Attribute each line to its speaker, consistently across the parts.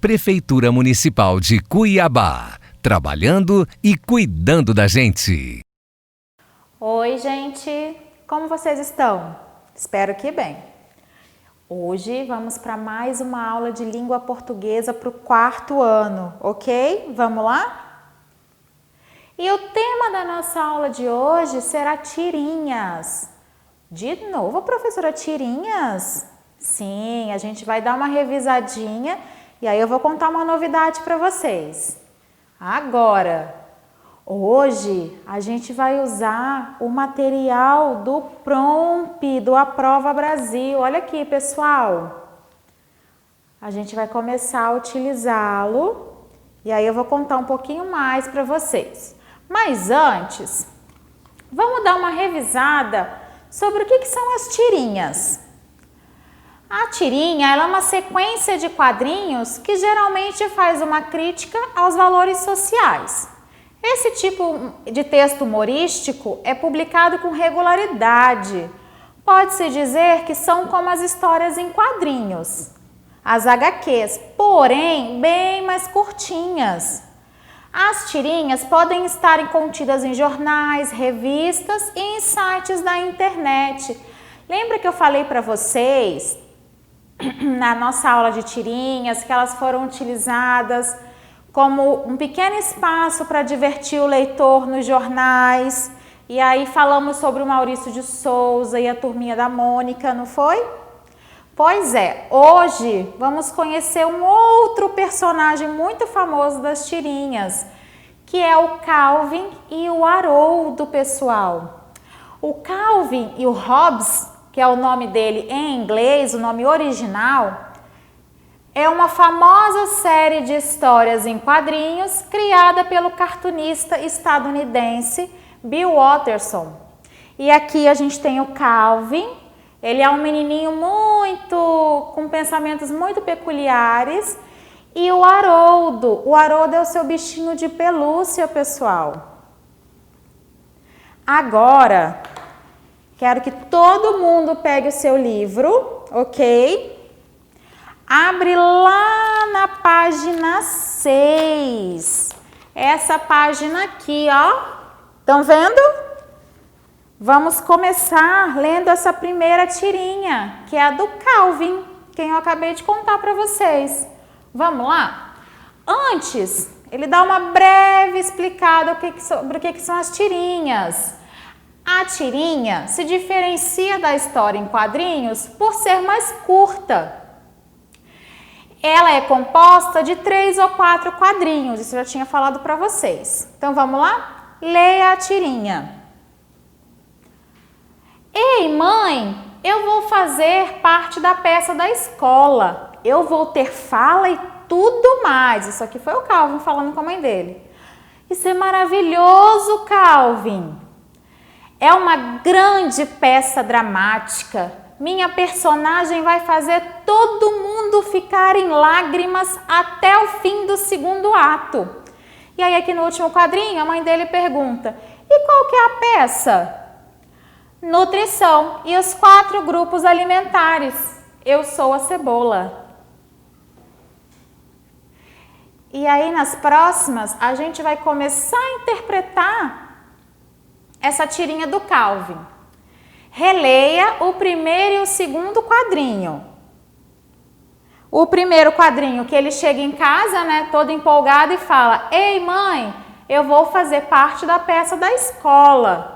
Speaker 1: Prefeitura Municipal de Cuiabá, trabalhando e cuidando da gente.
Speaker 2: Oi, gente! Como vocês estão? Espero que bem. Hoje vamos para mais uma aula de língua portuguesa para o 4º ano, ok? Vamos lá? E o tema da nossa aula de hoje será tirinhas. De novo, professora, tirinhas? Sim, a gente vai dar uma revisadinha e aí eu vou contar uma novidade para vocês. Agora, hoje a gente vai usar o material do PROMP, do Aprova Brasil. Olha aqui, pessoal. A gente vai começar a utilizá-lo e aí eu vou contar um pouquinho mais para vocês. Mas antes, vamos dar uma revisada sobre o que são as tirinhas. A tirinha ela é uma sequência de quadrinhos que geralmente faz uma crítica aos valores sociais. Esse tipo de texto humorístico é publicado com regularidade. Pode-se dizer que são como as histórias em quadrinhos, as HQs, porém bem mais curtinhas. As tirinhas podem estar contidas em jornais, revistas e em sites da internet. Lembra que eu falei para vocês na nossa aula de tirinhas que elas foram utilizadas como um pequeno espaço para divertir o leitor nos jornais? E aí falamos sobre o Maurício de Souza e a turminha da Mônica, não foi? Pois é, hoje vamos conhecer um outro personagem muito famoso das tirinhas, que é o Calvin e o Haroldo, pessoal. O Calvin e o Hobbes, que é o nome dele em inglês, o nome original, é uma famosa série de histórias em quadrinhos criada pelo cartunista estadunidense Bill Watterson. E aqui a gente tem o Calvin. Ele é um menininho com pensamentos muito peculiares. E o Haroldo é o seu bichinho de pelúcia, pessoal. Agora, quero que todo mundo pegue o seu livro, ok? Abre lá na página 6. Essa página aqui, ó. Estão vendo? Vamos começar lendo essa primeira tirinha, que é a do Calvin, quem eu acabei de contar para vocês. Vamos lá? Antes, ele dá uma breve explicada sobre o que são as tirinhas. A tirinha se diferencia da história em quadrinhos por ser mais curta. Ela é composta de 3 ou 4 quadrinhos, isso eu já tinha falado para vocês. Então vamos lá? Leia a tirinha. Ei, mãe, eu vou fazer parte da peça da escola. Eu vou ter fala e tudo mais. Isso aqui foi o Calvin falando com a mãe dele. Isso é maravilhoso, Calvin. É uma grande peça dramática. Minha personagem vai fazer todo mundo ficar em lágrimas até o fim do 2º ato. E aí aqui no último quadrinho, a mãe dele pergunta: e qual que é a peça? Nutrição e os 4 grupos alimentares. Eu sou a cebola. E aí nas próximas a gente vai começar a interpretar essa tirinha do Calvin. Releia o primeiro e o 2º quadrinho. O primeiro quadrinho que ele chega em casa, né, todo empolgado e fala: ei, mãe, eu vou fazer parte da peça da escola.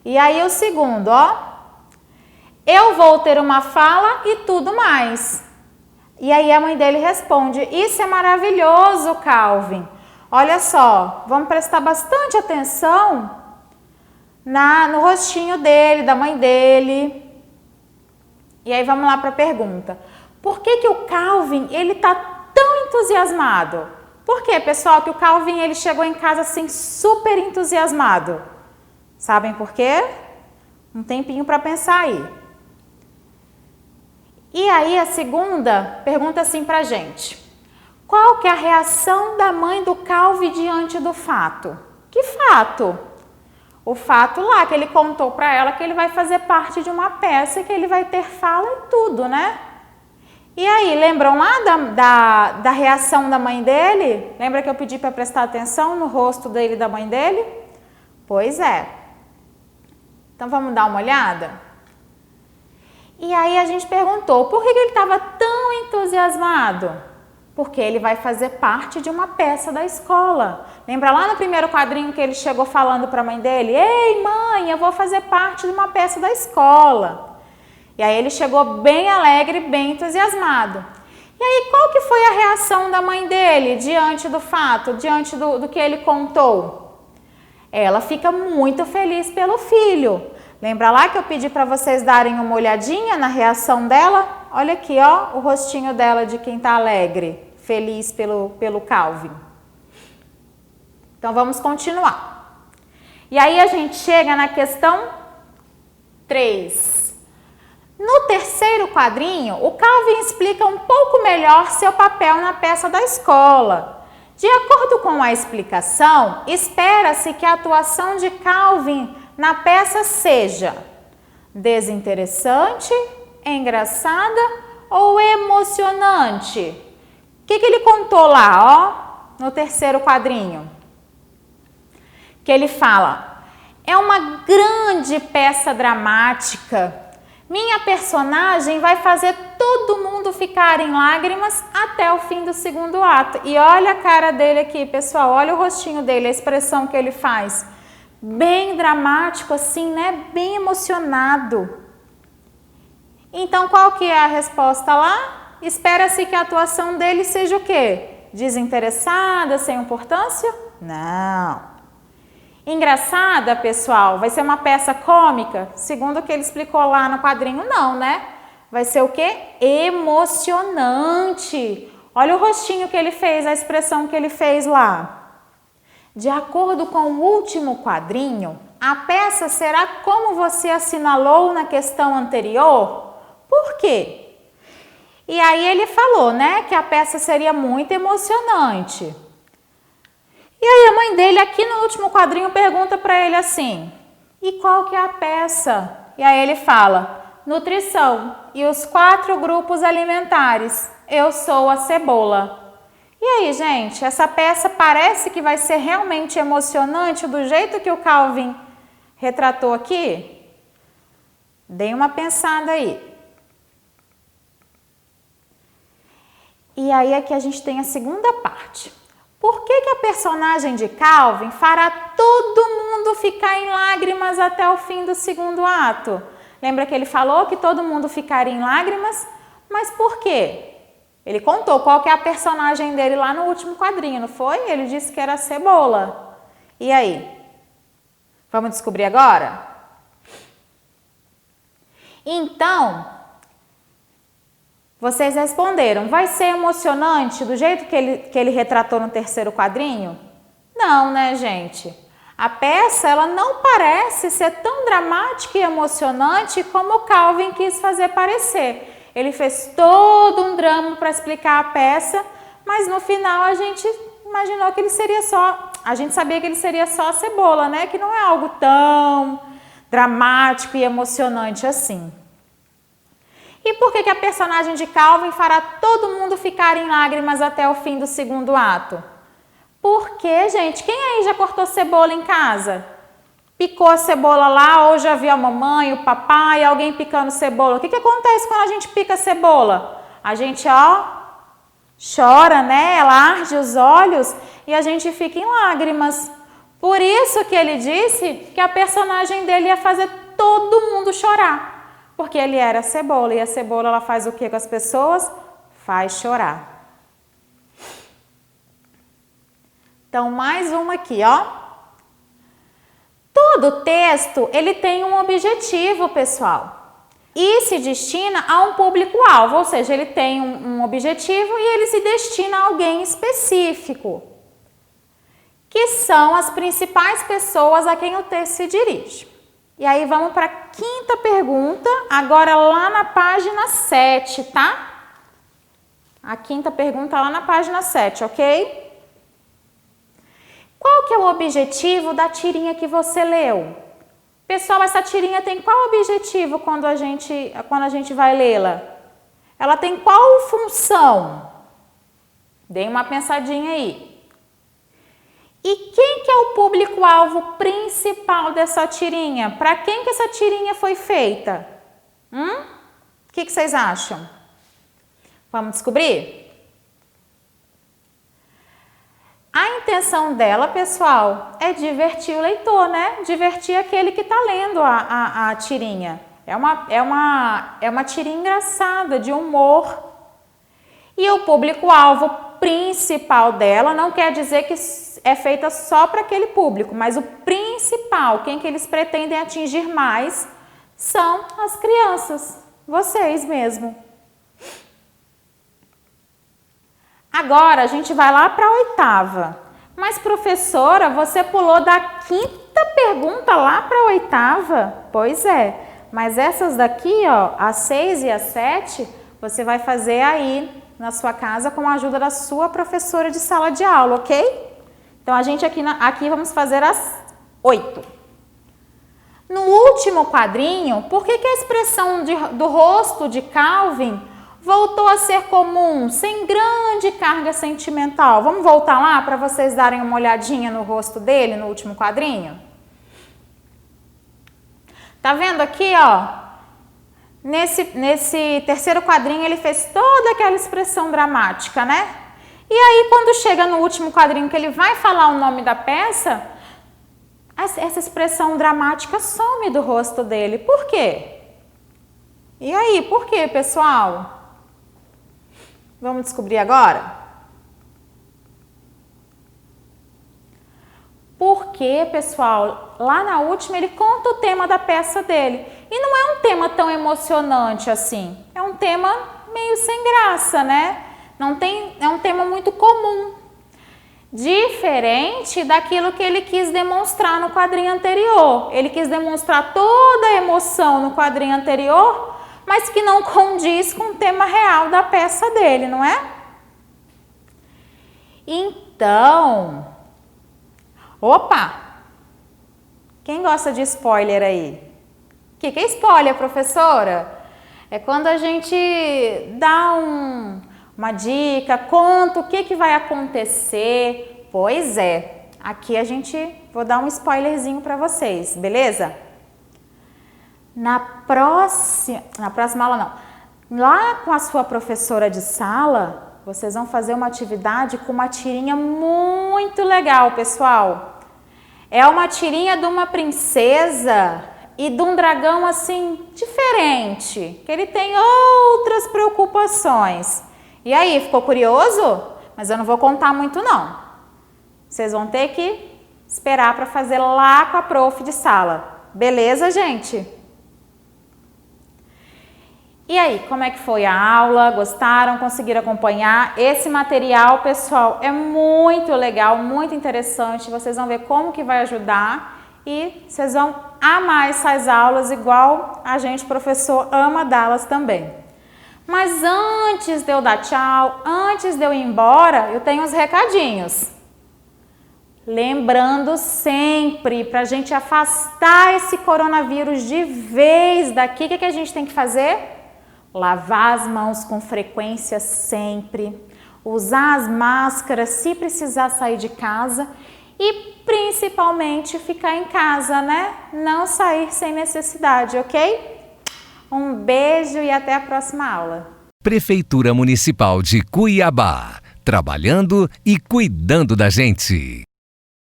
Speaker 2: E aí o 2º, ó, eu vou ter uma fala e tudo mais. E aí a mãe dele responde: isso é maravilhoso, Calvin. Olha só, vamos prestar bastante atenção no rostinho dele, da mãe dele. E aí vamos lá para a pergunta. Por que o Calvin, ele tá tão entusiasmado? Por que, pessoal, que o Calvin, ele chegou em casa assim super entusiasmado? Sabem por quê? Um tempinho para pensar aí. E aí a segunda pergunta assim pra gente: qual que é a reação da mãe do Calvin diante do fato? Que fato? O fato lá que ele contou para ela que ele vai fazer parte de uma peça e que ele vai ter fala e tudo, né? E aí, lembram lá da reação da mãe dele? Lembra que eu pedi para prestar atenção no rosto dele e da mãe dele? Pois é. Então vamos dar uma olhada? E aí a gente perguntou, por que ele estava tão entusiasmado? Porque ele vai fazer parte de uma peça da escola. Lembra lá no primeiro quadrinho que ele chegou falando para a mãe dele? Ei, mãe, eu vou fazer parte de uma peça da escola. E aí ele chegou bem alegre, bem entusiasmado. E aí qual que foi a reação da mãe dele diante do fato, diante do que ele contou? Ela fica muito feliz pelo filho. Lembra lá que eu pedi para vocês darem uma olhadinha na reação dela? Olha aqui, ó, o rostinho dela de quem está alegre, feliz pelo Calvin. Então vamos continuar. E aí a gente chega na questão 3. No terceiro quadrinho, o Calvin explica um pouco melhor seu papel na peça da escola. De acordo com a explicação, espera-se que a atuação de Calvin na peça seja desinteressante, engraçada ou emocionante. O que ele contou lá, ó, no terceiro quadrinho? Que ele fala, é uma grande peça dramática. Minha personagem vai fazer todo mundo ficar em lágrimas até o fim do segundo ato. E olha a cara dele aqui, pessoal, olha o rostinho dele, a expressão que ele faz. Bem dramático assim, né? Bem emocionado. Então, qual que é a resposta lá? Espera-se que a atuação dele seja o quê? Desinteressada, sem importância? Não. Engraçada, pessoal, vai ser uma peça cômica? Segundo o que ele explicou lá no quadrinho, não, né? Vai ser o quê? Emocionante. Olha o rostinho que ele fez, a expressão que ele fez lá. De acordo com o último quadrinho, a peça será como você assinalou na questão anterior? Por quê? E aí ele falou, né, que a peça seria muito emocionante. E aí a mãe dele aqui no último quadrinho pergunta para ele assim, e qual que é a peça? E aí ele fala, nutrição e os 4 grupos alimentares, eu sou a cebola. E aí, gente, essa peça parece que vai ser realmente emocionante do jeito que o Calvin retratou aqui? Dê uma pensada aí. E aí aqui a gente tem a segunda parte. Por que a personagem de Calvin fará todo mundo ficar em lágrimas até o fim do segundo ato? Lembra que ele falou que todo mundo ficaria em lágrimas? Mas por quê? Ele contou qual que é a personagem dele lá no último quadrinho, não foi? Ele disse que era a cebola. E aí? Vamos descobrir agora? Então, vocês responderam, vai ser emocionante do jeito que ele retratou no terceiro quadrinho? Não, né, gente? A peça, ela não parece ser tão dramática e emocionante como o Calvin quis fazer parecer. Ele fez todo um drama para explicar a peça, mas no final a gente imaginou que ele seria só, a gente sabia que ele seria só a cebola, né? Que não é algo tão dramático e emocionante assim. E por que a personagem de Calvin fará todo mundo ficar em lágrimas até o fim do segundo ato? Porque, gente, quem aí já cortou cebola em casa? Picou a cebola lá, ou já viu a mamãe, o papai, alguém picando cebola? O que acontece quando a gente pica cebola? A gente, ó, chora, né? Ela arde os olhos e a gente fica em lágrimas. Por isso que ele disse que a personagem dele ia fazer todo mundo chorar. Porque ele era a cebola, e a cebola ela faz o que com as pessoas? Faz chorar. Então, mais uma aqui, ó. Todo texto, ele tem um objetivo, pessoal. E se destina a um público-alvo, ou seja, ele tem um objetivo e ele se destina a alguém específico. Que são as principais pessoas a quem o texto se dirige. E aí vamos para a quinta pergunta, agora lá na página 7, tá? A quinta pergunta lá na página 7, ok? Qual que é o objetivo da tirinha que você leu? Pessoal, essa tirinha tem qual objetivo quando a gente vai lê-la? Ela tem qual função? Dê uma pensadinha aí. E quem que é o público-alvo principal dessa tirinha? Para quem que essa tirinha foi feita? O que vocês acham? Vamos descobrir? A intenção dela, pessoal, é divertir o leitor, né? Divertir aquele que está lendo a tirinha. É uma tirinha engraçada, de humor. E o público-alvo principal dela não quer dizer que é feita só para aquele público, mas o principal, quem que eles pretendem atingir mais, são as crianças, vocês mesmo. Agora a gente vai lá para a 8ª. Mas professora, você pulou da 5ª pergunta lá para a 8ª? Pois é, mas essas daqui, ó, a 6 e a 7, você vai fazer aí na sua casa com a ajuda da sua professora de sala de aula, ok? Então a gente aqui vamos fazer as 8. No último quadrinho, por que a expressão do rosto de Calvin voltou a ser comum, sem grande carga sentimental? Vamos voltar lá para vocês darem uma olhadinha no rosto dele no último quadrinho? Tá vendo aqui, ó? Nesse terceiro quadrinho ele fez toda aquela expressão dramática, né? E aí quando chega no último quadrinho que ele vai falar o nome da peça, essa expressão dramática some do rosto dele. Por quê? E aí, por quê, pessoal? Vamos descobrir agora? Porque, pessoal, lá na última ele conta o tema da peça dele. E não é um tema tão emocionante assim. É um tema meio sem graça, né? É um tema muito comum. Diferente daquilo que ele quis demonstrar no quadrinho anterior. Ele quis demonstrar toda a emoção no quadrinho anterior, mas que não condiz com o tema real da peça dele, não é? Então, opa! Quem gosta de spoiler aí? O que é spoiler, professora? É quando a gente dá uma dica, conta o que vai acontecer. Pois é, aqui vou dar um spoilerzinho para vocês, beleza? Na próxima aula não. Lá com a sua professora de sala, vocês vão fazer uma atividade com uma tirinha muito legal, pessoal. É uma tirinha de uma princesa e de um dragão assim diferente, que ele tem outras preocupações. E aí, ficou curioso? Mas eu não vou contar muito não. Vocês vão ter que esperar para fazer lá com a prof de sala. Beleza, gente? E aí, como é que foi a aula? Gostaram? Conseguiram acompanhar? Esse material, pessoal, é muito legal, muito interessante. Vocês vão ver como que vai ajudar e vocês vão amar essas aulas igual a gente, professor, ama dá-las também. Mas antes de eu dar tchau, antes de eu ir embora, eu tenho uns recadinhos. Lembrando sempre, para a gente afastar esse coronavírus de vez daqui, o que a gente tem que fazer? Lavar as mãos com frequência sempre, usar as máscaras se precisar sair de casa e principalmente ficar em casa, né? Não sair sem necessidade, ok? Um beijo e até a próxima aula.
Speaker 1: Prefeitura Municipal de Cuiabá, trabalhando e cuidando da gente.